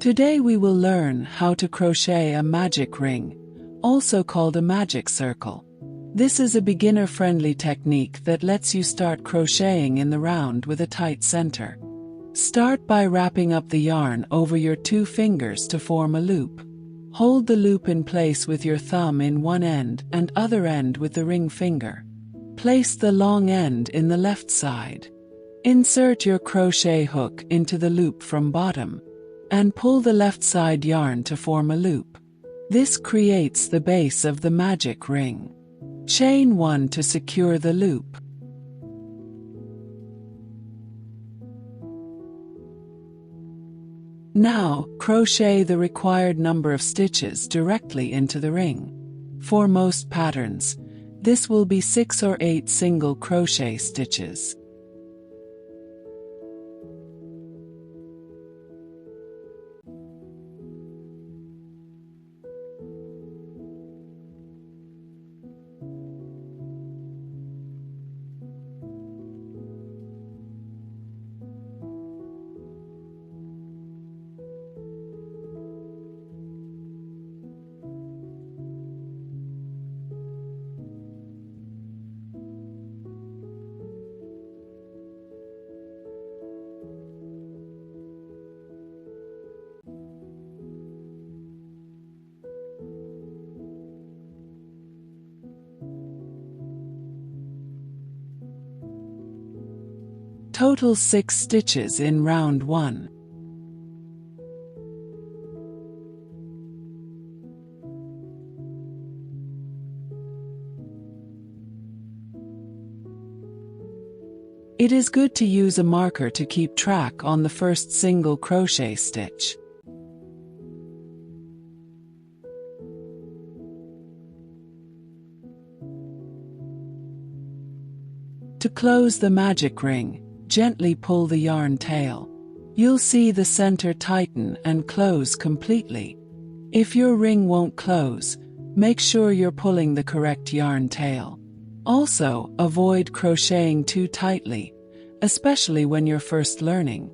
Today we will learn how to crochet a magic ring, also called a magic circle. This is a beginner-friendly technique that lets you start crocheting in the round with a tight center. Start by wrapping up the yarn over your 2 fingers to form a loop. Hold the loop in place with your thumb in one end and other end with the ring finger. Place the long end in the left side. Insert your crochet hook into the loop from bottom, and pull the left side yarn to form a loop. This creates the base of the magic ring. Chain 1 to secure the loop. Now, crochet the required number of stitches directly into the ring. For most patterns, this will be 6 or 8 single crochet stitches. Total 6 stitches in round 1. It is good to use a marker to keep track on the first single crochet stitch. To close the magic ring, gently pull the yarn tail. You'll see the center tighten and close completely. If your ring won't close, make sure you're pulling the correct yarn tail. Also, avoid crocheting too tightly, especially when you're first learning.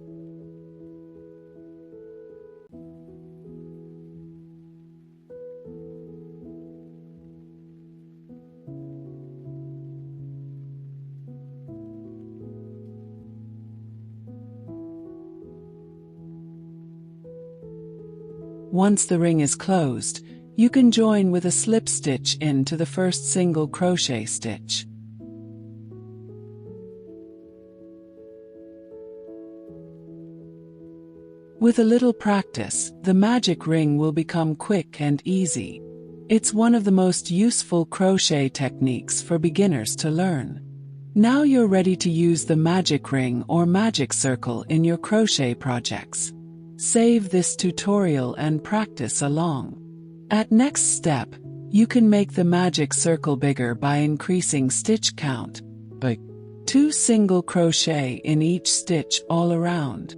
Once the ring is closed, you can join with a slip stitch into the first single crochet stitch. With a little practice, the magic ring will become quick and easy. It's one of the most useful crochet techniques for beginners to learn. Now you're ready to use the magic ring or magic circle in your crochet projects. Save this tutorial and practice along. At next step, you can make the magic circle bigger by increasing stitch count by 2 single crochet in each stitch all around.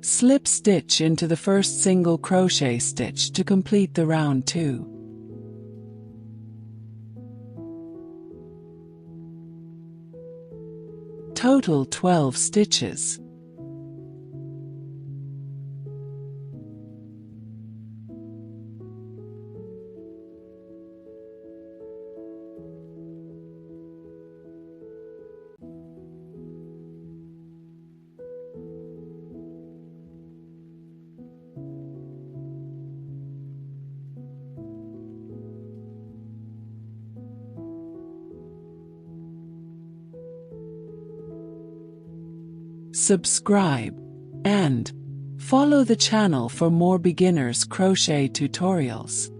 Slip stitch into the first single crochet stitch to complete the round 2. Total 12 stitches. Subscribe and follow the channel for more beginners crochet tutorials.